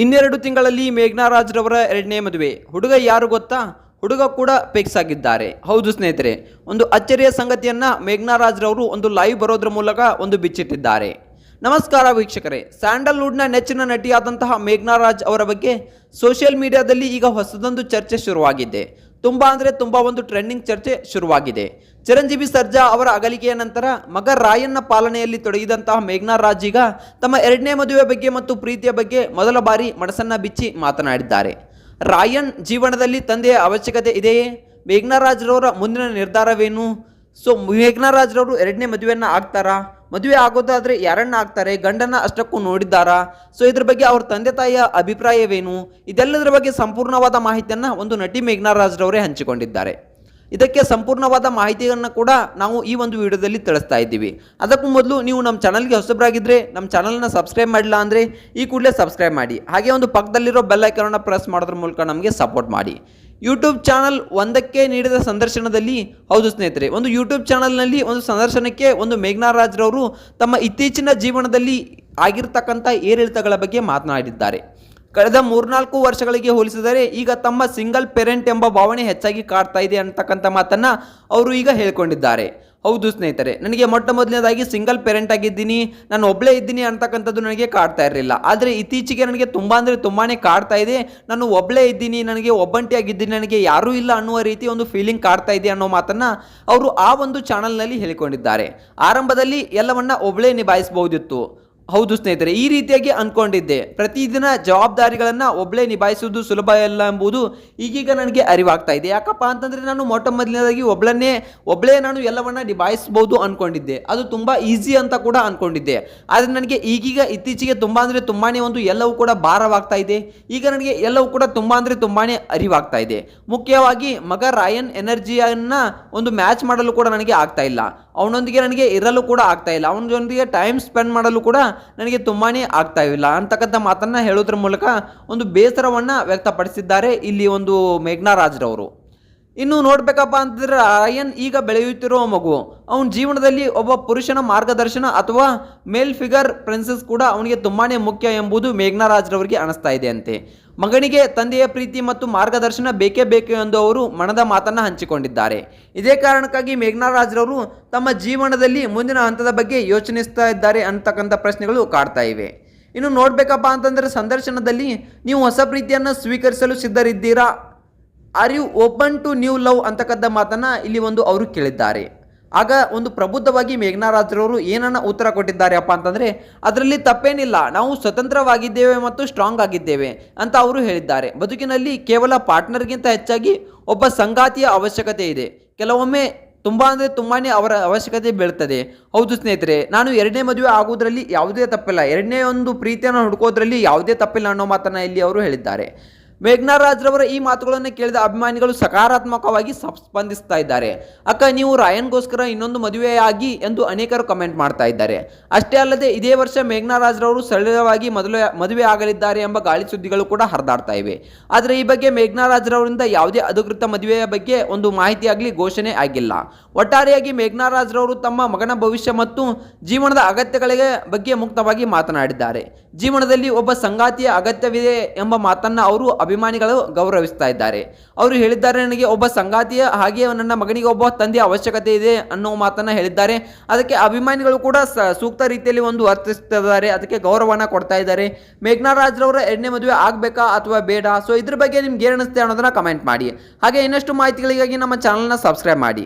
ಇನ್ನೆರಡು ತಿಂಗಳಲ್ಲಿ ಮೇಘನಾ ರಾಜ್ರವರ ಎರಡನೇ ಮದುವೆ. ಹುಡುಗ ಯಾರು ಗೊತ್ತಾ? ಹುಡುಗ ಕೂಡ ಫಿಕ್ಸ್ ಆಗಿದ್ದಾರೆ. ಹೌದು ಸ್ನೇಹಿತರೆ, ಒಂದು ಅಚ್ಚರಿಯ ಸಂಗತಿಯನ್ನ ಮೇಘನಾ ರಾಜ್ರವರು ಒಂದು ಲೈವ್ ಬರೋದ್ರ ಮೂಲಕ ಒಂದು ಬಿಚ್ಚಿಟ್ಟಿದ್ದಾರೆ. ನಮಸ್ಕಾರ ವೀಕ್ಷಕರೇ, ಸ್ಯಾಂಡಲ್ವುಡ್ನ ನೆಚ್ಚಿನ ನಟಿಯಾದಂತಹ ಮೇಘನಾ ರಾಜ್ ಅವರ ಬಗ್ಗೆ ಸೋಷಿಯಲ್ ಮೀಡಿಯಾದಲ್ಲಿ ಈಗ ಹೊಸದೊಂದು ಚರ್ಚೆ ಶುರುವಾಗಿದೆ. ತುಂಬ ಒಂದು ಟ್ರೆಂಡಿಂಗ್ ಚರ್ಚೆ ಶುರುವಾಗಿದೆ. ಚಿರಂಜೀವಿ ಸರ್ಜಾ ಅವರ ಅಗಲಿಕೆಯ ನಂತರ ಮಗ ರಾಯನ್ನ ಪಾಲನೆಯಲ್ಲಿ ತೊಡಗಿದಂತಹ ಮೇಘನಾ ರಾಜ್ ಈಗ ತಮ್ಮ ಎರಡನೇ ಮದುವೆ ಬಗ್ಗೆ ಮತ್ತು ಪ್ರೀತಿಯ ಬಗ್ಗೆ ಮೊದಲ ಬಾರಿ ಮನಸ್ಸನ್ನ ಬಿಚ್ಚಿ ಮಾತನಾಡಿದ್ದಾರೆ. ರಾಯನ್ ಜೀವನದಲ್ಲಿ ತಂದೆಯ ಅವಶ್ಯಕತೆ ಇದೆಯೇ? ಮೇಘನಾ ರಾಜ್ರವರ ಮುಂದಿನ ನಿರ್ಧಾರವೇನು? ಮೇಘನಾ ರಾಜ್ರವರು ಎರಡನೇ ಮದುವೆಯನ್ನ ಆಗ್ತಾರಾ? ಮದುವೆ ಆಗೋದಾದ್ರೆ ಯಾರನ್ನ ಆಗ್ತಾರೆ? ಗಂಡನ ಅಷ್ಟಕ್ಕೂ ನೋಡಿದ್ದಾರಾ? ಇದ್ರ ಬಗ್ಗೆ ಅವ್ರ ತಂದೆ ತಾಯಿಯ ಅಭಿಪ್ರಾಯವೇನು? ಇದೆಲ್ಲದರ ಬಗ್ಗೆ ಸಂಪೂರ್ಣವಾದ ಮಾಹಿತಿಯನ್ನು ಒಂದು ನಟಿ ಮೇಘನಾ ರಾಜ್ರವರೇ ಹಂಚಿಕೊಂಡಿದ್ದಾರೆ. ಇದಕ್ಕೆ ಸಂಪೂರ್ಣವಾದ ಮಾಹಿತಿಯನ್ನು ಕೂಡ ನಾವು ಈ ಒಂದು ವಿಡಿಯೋದಲ್ಲಿ ತಿಳಿಸ್ತಾ ಇದ್ದೀವಿ. ಅದಕ್ಕೂ ಮೊದಲು ನೀವು ನಮ್ಮ ಚಾನಲ್ಗೆ ಹೊಸಬರಾಗಿದ್ದರೆ ನಮ್ಮ ಚಾನಲ್ನ ಸಬ್ಸ್ಕ್ರೈಬ್ ಮಾಡಿಲ್ಲ ಅಂದರೆ ಈ ಕೂಡಲೇ ಸಬ್ಸ್ಕ್ರೈಬ್ ಮಾಡಿ. ಹಾಗೆ ಒಂದು ಪಕ್ಕದಲ್ಲಿರೋ ಬೆಲ್ ಐಕಾನನ್ನು ಪ್ರೆಸ್ ಮಾಡೋದ್ರ ಮೂಲಕ ನಮಗೆ ಸಪೋರ್ಟ್ ಮಾಡಿ. ಯೂಟ್ಯೂಬ್ ಚಾನಲ್ ಒಂದಕ್ಕೆ ನೀಡಿದ ಸಂದರ್ಶನದಲ್ಲಿ, ಹೌದು ಸ್ನೇಹಿತರೆ, ಒಂದು ಯೂಟ್ಯೂಬ್ ಚಾನಲ್ನಲ್ಲಿ ಒಂದು ಸಂದರ್ಶನಕ್ಕೆ ಒಂದು ಮೇಘನಾ ರಾಜ್ರವರು ತಮ್ಮ ಇತ್ತೀಚಿನ ಜೀವನದಲ್ಲಿ ಆಗಿರ್ತಕ್ಕಂಥ ಏರಿಳಿತಗಳ ಬಗ್ಗೆ ಮಾತನಾಡಿದ್ದಾರೆ. ಕಳೆದ 3-4 ವರ್ಷಗಳಿಗೆ ಹೋಲಿಸಿದರೆ ಈಗ ತಮ್ಮ ಸಿಂಗಲ್ ಪೇರೆಂಟ್ ಎಂಬ ಭಾವನೆ ಹೆಚ್ಚಾಗಿ ಕಾಡ್ತಾ ಇದೆ ಅಂತಕ್ಕಂಥ ಮಾತನ್ನ ಅವರು ಈಗ ಹೇಳ್ಕೊಂಡಿದ್ದಾರೆ. ಹೌದು ಸ್ನೇಹಿತರೆ, ನನಗೆ ಮೊದಲನೇದಾಗಿ ಸಿಂಗಲ್ ಪೇರೆಂಟ್ ಆಗಿದ್ದೀನಿ, ನಾನು ಒಬ್ಬಳೇ ಇದ್ದೀನಿ ಅಂತಕ್ಕಂಥದ್ದು ನನಗೆ ಕಾಡ್ತಾ ಇರಲಿಲ್ಲ. ಆದರೆ ಇತ್ತೀಚೆಗೆ ನನಗೆ ತುಂಬಾನೇ ಕಾಡ್ತಾ ಇದೆ. ನಾನು ಒಬ್ಬಳೇ ಇದ್ದೀನಿ, ನನಗೆ ಒಬ್ಬಂಟಿಯಾಗಿದ್ದೀನಿ, ನನಗೆ ಯಾರೂ ಇಲ್ಲ ಅನ್ನುವ ರೀತಿ ಒಂದು ಫೀಲಿಂಗ್ ಕಾಡ್ತಾ ಇದೆ ಅನ್ನೋ ಮಾತನ್ನ ಅವರು ಆ ಒಂದು ಚಾನಲ್ನಲ್ಲಿ ಹೇಳಿಕೊಂಡಿದ್ದಾರೆ. ಆರಂಭದಲ್ಲಿ ಎಲ್ಲವನ್ನ ಒಬ್ಬಳೇ ನಿಭಾಯಿಸಬಹುದಿತ್ತು. ಹೌದು ಸ್ನೇಹಿತರೆ, ಈ ರೀತಿಯಾಗಿ ಅನ್ಕೊಂಡಿದ್ದೆ. ಪ್ರತಿದಿನ ಜವಾಬ್ದಾರಿಗಳನ್ನು ಒಬ್ಬಳೇ ನಿಭಾಯಿಸುವುದು ಸುಲಭ ಇಲ್ಲ ಎಂಬುದು ಈಗೀಗ ನನಗೆ ಅರಿವಾಗ್ತಾ ಇದೆ. ಯಾಕಪ್ಪ ಅಂತಂದರೆ ನಾನು ಮೊದಲನೇದಾಗಿ ಒಬ್ಬಳೇ ನಾನು ಎಲ್ಲವನ್ನ ನಿಭಾಯಿಸಬಹುದು ಅನ್ಕೊಂಡಿದ್ದೆ. ಅದು ತುಂಬ ಈಸಿ ಅಂತ ಕೂಡ ಅನ್ಕೊಂಡಿದ್ದೆ. ಆದರೆ ನನಗೆ ಈಗೀಗ ಇತ್ತೀಚೆಗೆ ತುಂಬಾನೇ ಒಂದು ಎಲ್ಲವೂ ಕೂಡ ಭಾರವಾಗ್ತಾ ಇದೆ. ಈಗ ನನಗೆ ಎಲ್ಲವೂ ಕೂಡ ತುಂಬಾನೇ ಅರಿವಾಗ್ತಾ ಇದೆ. ಮುಖ್ಯವಾಗಿ ಮಗ ರಾಯನ್ ಎನರ್ಜಿಯನ್ನ ಒಂದು ಮ್ಯಾಚ್ ಮಾಡಲು ಕೂಡ ನನಗೆ ಆಗ್ತಾ ಇಲ್ಲ. ಅವನೊಂದಿಗೆ ನನಗೆ ಇರಲು ಕೂಡ ಆಗ್ತಾ ಇಲ್ಲ. ಅವನೊಂದಿಗೆ ಟೈಮ್ ಸ್ಪೆಂಡ್ ಮಾಡಲು ಕೂಡ ನನಗೆ ತುಂಬಾನೇ ಆಗ್ತಾ ಇಲ್ಲ ಅಂತಕ್ಕಂಥ ಮಾತನ್ನ ಹೇಳೋದ್ರ ಮೂಲಕ ಒಂದು ಬೇಸರವನ್ನ ವ್ಯಕ್ತಪಡಿಸಿದ್ದಾರೆ ಇಲ್ಲಿ ಒಂದು ಮೇಘನಾ ರಾಜ್ರವರು. ಇನ್ನು ನೋಡ್ಬೇಕಪ್ಪ ಅಂತಂದ್ರೆ ರಾಯನ್ ಈಗ ಬೆಳೆಯುತ್ತಿರುವ ಮಗು, ಅವನ ಜೀವನದಲ್ಲಿ ಒಬ್ಬ ಪುರುಷನ ಮಾರ್ಗದರ್ಶನ ಅಥವಾ ಮೇಲ್ ಫಿಗರ್ ಪ್ರಿನ್ಸೆಸ್ ಕೂಡ ಅವನಿಗೆ ತುಂಬಾನೇ ಮುಖ್ಯ ಎಂಬುದು ಮೇಘನಾ ರಾಜ್ರವರಿಗೆ ಅನಿಸ್ತಾ ಇದೆ ಅಂತೆ. ಮಗನಿಗೆ ತಂದೆಯ ಪ್ರೀತಿ ಮತ್ತು ಮಾರ್ಗದರ್ಶನ ಬೇಕೇ ಬೇಕು ಎಂದು ಅವರು ಮನದ ಮಾತನ್ನ ಹಂಚಿಕೊಂಡಿದ್ದಾರೆ. ಇದೇ ಕಾರಣಕ್ಕಾಗಿ ಮೇಘನಾ ರಾಜ್ರವರು ತಮ್ಮ ಜೀವನದಲ್ಲಿ ಮುಂದಿನ ಹಂತದ ಬಗ್ಗೆ ಯೋಚಿಸ್ತಾ ಇದ್ದಾರೆ ಅಂತಕ್ಕಂಥ ಪ್ರಶ್ನೆಗಳು ಕಾಡ್ತಾ ಇವೆ. ಇನ್ನು ನೋಡ್ಬೇಕಪ್ಪ ಅಂತಂದ್ರೆ ಸಂದರ್ಶನದಲ್ಲಿ ನೀವು ಹೊಸ ಪ್ರೀತಿಯನ್ನು ಸ್ವೀಕರಿಸಲು ಸಿದ್ಧರಿದ್ದೀರಾ? Are you open to new love ಅಂತಕ್ಕಂಥ ಮಾತನ್ನ ಇಲ್ಲಿ ಒಂದು ಅವರು ಕೇಳಿದ್ದಾರೆ. ಆಗ ಒಂದು ಪ್ರಬುದ್ಧವಾಗಿ ಮೇಘನಾ ರಾಜ್ರವರು ಏನನ್ನ ಉತ್ತರ ಕೊಟ್ಟಿದ್ದಾರೆ ಅಪ್ಪ ಅಂತಂದರೆ, ಅದರಲ್ಲಿ ತಪ್ಪೇನಿಲ್ಲ, ನಾವು ಸ್ವತಂತ್ರವಾಗಿದ್ದೇವೆ ಮತ್ತು ಸ್ಟ್ರಾಂಗ್ ಆಗಿದ್ದೇವೆ ಅಂತ ಅವರು ಹೇಳಿದ್ದಾರೆ. ಬದುಕಿನಲ್ಲಿ ಕೇವಲ ಪಾರ್ಟ್ನರ್ಗಿಂತ ಹೆಚ್ಚಾಗಿ ಒಬ್ಬ ಸಂಗಾತಿಯ ಅವಶ್ಯಕತೆ ಇದೆ. ಕೆಲವೊಮ್ಮೆ ತುಂಬಾನೇ ಅವರ ಅವಶ್ಯಕತೆ ಬೀಳ್ತದೆ. ಹೌದು ಸ್ನೇಹಿತರೆ, ನಾನು ಎರಡನೇ ಮದುವೆ ಆಗುವುದರಲ್ಲಿ ಯಾವುದೇ ತಪ್ಪಿಲ್ಲ, ಎರಡನೇ ಒಂದು ಪ್ರೀತಿಯನ್ನು ಹುಡುಕೋದ್ರಲ್ಲಿ ಯಾವುದೇ ತಪ್ಪಿಲ್ಲ ಅನ್ನೋ ಮಾತನ್ನ ಇಲ್ಲಿ ಅವರು ಹೇಳಿದ್ದಾರೆ. ಮೇಘನಾ ರಾಜ್ರವರ ಈ ಮಾತುಗಳನ್ನು ಕೇಳಿದ ಅಭಿಮಾನಿಗಳು ಸಕಾರಾತ್ಮಕವಾಗಿ ಸ್ಪಂದಿಸ್ತಾ ಇದ್ದಾರೆ. ಅಕ್ಕ, ನೀವು ರಾಯನ್ಗೋಸ್ಕರ ಇನ್ನೊಂದು ಮದುವೆಯಾಗಿ ಎಂದು ಅನೇಕರು ಕಮೆಂಟ್ ಮಾಡ್ತಾ ಇದ್ದಾರೆ. ಅಷ್ಟೇ ಅಲ್ಲದೆ ಇದೇ ವರ್ಷ ಮೇಘನಾ ರಾಜ್ರವರು ಸರಳವಾಗಿ ಮದುವೆ ಆಗಲಿದ್ದಾರೆ ಎಂಬ ಗಾಳಿ ಸುದ್ದಿಗಳು ಕೂಡ ಹರಿದಾಡ್ತಾ ಇವೆ. ಆದರೆ ಈ ಬಗ್ಗೆ ಮೇಘನಾ ರಾಜ್ರವರಿಂದ ಯಾವುದೇ ಅಧಿಕೃತ ಮದುವೆಯ ಬಗ್ಗೆ ಒಂದು ಮಾಹಿತಿ ಆಗಲಿ ಘೋಷಣೆ ಆಗಿಲ್ಲ. ಒಟ್ಟಾರೆಯಾಗಿ ಮೇಘನಾ ರಾಜ್ರವರು ತಮ್ಮ ಮಗನ ಭವಿಷ್ಯ ಮತ್ತು ಜೀವನದ ಅಗತ್ಯಗಳಿಗೆ ಬಗ್ಗೆ ಮುಕ್ತವಾಗಿ ಮಾತನಾಡಿದ್ದಾರೆ. ಜೀವನದಲ್ಲಿ ಒಬ್ಬ ಸಂಗಾತಿಯ ಅಗತ್ಯವಿದೆ ಎಂಬ ಮಾತನ್ನ ಅವರು ಅಭಿಮಾನಿಗಳು ಗೌರವಿಸ್ತಾ ಇದ್ದಾರೆ. ಅವರು ಹೇಳಿದ್ದಾರೆ, ನನಗೆ ಒಬ್ಬ ಸಂಗಾತಿಯ ಹಾಗೆ ನನ್ನ ಮಗನಿಗೆ ಒಬ್ಬ ತಂದೆಯ ಅವಶ್ಯಕತೆ ಇದೆ ಅನ್ನೋ ಮಾತನ್ನ ಹೇಳಿದ್ದಾರೆ. ಅದಕ್ಕೆ ಅಭಿಮಾನಿಗಳು ಕೂಡ ಸೂಕ್ತ ರೀತಿಯಲ್ಲಿ ಒಂದು ವರ್ತಿಸ್ತಿದ್ದಾರೆ, ಅದಕ್ಕೆ ಗೌರವನ ಕೊಡ್ತಾ ಇದ್ದಾರೆ. ಮೇಘನಾ ರಾಜ್ರವರ ಎರಡನೇ ಮದುವೆ ಆಗಬೇಕಾ ಅಥವಾ ಬೇಡ? ಇದ್ರ ಬಗ್ಗೆ ನಿಮ್ಗೆ ಏನು ಅನಿಸುತ್ತೆ ಅನ್ನೋದನ್ನ ಕಮೆಂಟ್ ಮಾಡಿ. ಹಾಗೆ ಇನ್ನಷ್ಟು ಮಾಹಿತಿಗಳಿಗಾಗಿ ನಮ್ಮ ಚಾನಲ್ನ ಸಬ್ಸ್ಕ್ರೈಬ್ ಮಾಡಿ.